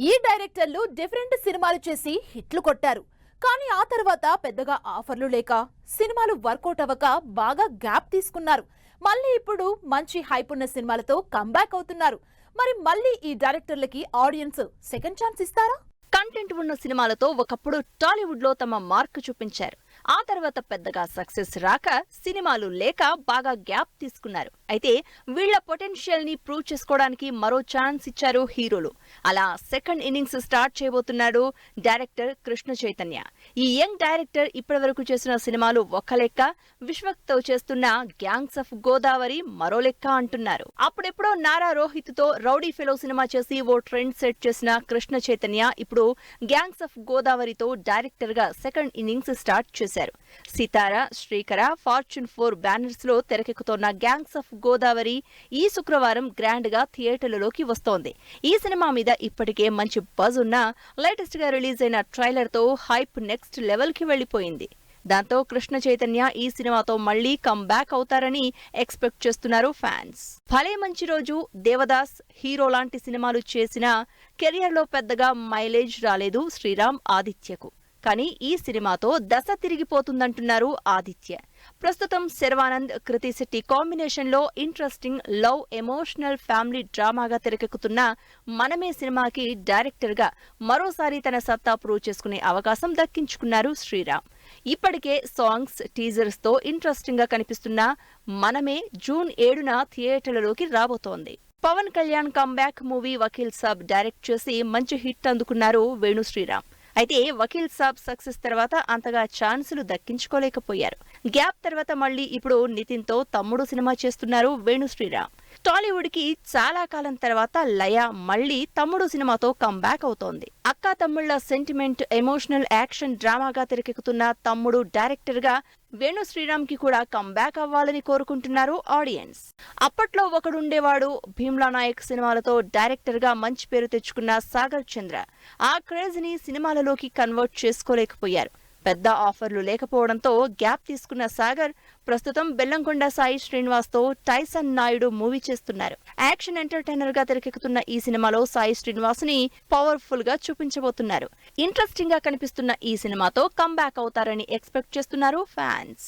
ఈ డైరెక్టర్లు డిఫరెంట్ సినిమాలు చేసి హిట్లు కొట్టారు. కానీ ఆ తర్వాత పెద్దగా ఆఫర్లు లేక సినిమాలు వర్కౌట్ అవ్వక బాగా గ్యాప్ తీసుకున్నారు. మళ్ళీ ఇప్పుడు మంచి హైప్ ఉన్న సినిమాలతో కంబ్యాక్ అవుతున్నారు. మరి మళ్ళీ ఈ డైరెక్టర్లకి ఆడియన్స్ సెకండ్ ఛాన్స్ ఇస్తారా? కంటెంట్ ఉన్న సినిమాలతో ఒకప్పుడు టాలీవుడ్ లో తమ మార్క్ చూపించారు. ఆ తర్వాత పెద్దగా సక్సెస్ రాక సినిమాలు లేక బాగా గ్యాప్ తీసుకున్నారు. అయితే వీళ్ల పొటెన్షియల్ ని ప్రూవ్ చేసుకోవడానికి మరో ఛాన్స్ ఇచ్చారు హీరోలు. అలా సెకండ్ ఇన్నింగ్స్ స్టార్ట్ చేయబోతున్నాడు డైరెక్టర్ కృష్ణ చైతన్య. ఈ యంగ్ డైరెక్టర్ ఇప్పటివరకు చేసిన సినిమాలు ఒక లెక్క, విశ్వక్తో చేస్తున్న గ్యాంగ్స్ ఆఫ్ గోదావరి మరో లెక్క అంటున్నారు. అప్పుడెప్పుడో నారా రోహిత్ తో రౌడీ ఫెలో సినిమా చేసి ఓ ట్రెండ్ సెట్ చేసిన కృష్ణ చైతన్య ఇప్పుడు గ్యాంగ్స్ ఆఫ్ గోదావరితో డైరెక్టర్ గా సెకండ్ ఇన్నింగ్స్ స్టార్ట్ చేశారు. సితారా, శ్రీకర, ఫార్చ్యూన్ 4 బ్యానర్స్ లో తెరకెక్కుతోన్న గ్యాంగ్స్ ఆఫ్ గోదావరి ఈ శుక్రవారం గ్రాండ్ గా థియేటర్లలోకి వస్తోంది. ఈ సినిమా మీద ఇప్పటికే మంచి బజ్ ఉన్న లేటెస్ట్ గా రిలీజ్ అయిన ట్రైలర్ తో హైప్ నెక్స్ట్ లెవెల్ కి వెళ్లిపోయింది. దాంతో కృష్ణ చైతన్య ఈ సినిమాతో మళ్లీ కమ్బ్యాక్ అవుతారని ఎక్స్పెక్ట్ చేస్తున్నారు ఫ్యాన్స్. భలే మంచి రోజు, దేవదాస్, హీరో లాంటి సినిమాలు చేసిన కెరియర్ లో పెద్దగా మైలేజ్ రాలేదు శ్రీరామ్ ఆదిత్యకు. కానీ ఈ సినిమాతో దశ తిరిగిపోతుందంటున్నారు ఆదిత్య. ప్రస్తుతం శర్వానంద్, కృతి శెట్టి కాంబినేషన్ లో ఇంట్రెస్టింగ్ లవ్ ఎమోషనల్ ఫ్యామిలీ డ్రామాగా తెరకెక్కుతున్న మనమే సినిమాకి డైరెక్టర్ గా మరోసారి తన సత్తా ప్రూవ్ చేసుకునే అవకాశం దక్కించుకున్నారు శ్రీరామ్. ఇప్పటికే సాంగ్స్, టీజర్స్ తో ఇంట్రెస్టింగ్ గా కనిపిస్తున్న మనమే జూన్ 7న థియేటర్లలోకి రాబోతోంది. Pawan Kalyan comeback movie Vakeel Saab direct చేసి మంచి హిట్ అందుకున్నారు వేణు శ్రీరామ్. అయితే వకీల్ సాబ్ సక్సెస్ తర్వాత అంతగా ఛాన్సులు దక్కించుకోలేకపోయారు. గ్యాప్ తర్వాత మళ్లీ ఇప్పుడు నితిన్ తో తమ్ముడు సినిమా చేస్తున్నారు వేణు శ్రీరామ్. టాలీవుడ్ కి చాలా కాలం తర్వాత లయ మళ్లీ తమ్ముడు సినిమాతో కంబ్యాక్ అవుతోంది. అక్కా తమ్ముళ్ల సెంటిమెంట్, ఎమోషనల్ యాక్షన్ డ్రామాగా తెరకెక్కుతున్న తమ్ముడు డైరెక్టర్ గా వేణు శ్రీరామ్ కి కూడా కంబ్యాక్ అవ్వాలని కోరుకుంటున్నారు ఆడియన్స్. అప్పట్లో ఒకడుండేవాడు, భీమ్లా నాయక్ సినిమాలతో డైరెక్టర్ గా మంచి పేరు తెచ్చుకున్న సాగర్ చంద్ర ఆ క్రేజ్ ని సినిమాలలోకి కన్వర్ట్ చేసుకోలేకపోయారు. పెద్ద ఆఫర్లు లేకపోవడంతో గ్యాప్ తీసుకున్న సాగర్ ప్రస్తుతం బెల్లంకొండ సాయి శ్రీనివాస్ తో టైసన్ నాయుడు మూవీ చేస్తున్నారు. యాక్షన్ ఎంటర్టైనర్ గా తెరకెక్కుతున్న ఈ సినిమాలో సాయి శ్రీనివాస్ ని పవర్ఫుల్ గా చూపించబోతున్నారు. ఇంట్రెస్టింగ్ గా కనిపిస్తున్న ఈ సినిమాతో కంబ్యాక్ అవుతారని ఎక్స్పెక్ట్ చేస్తున్నారు ఫ్యాన్స్.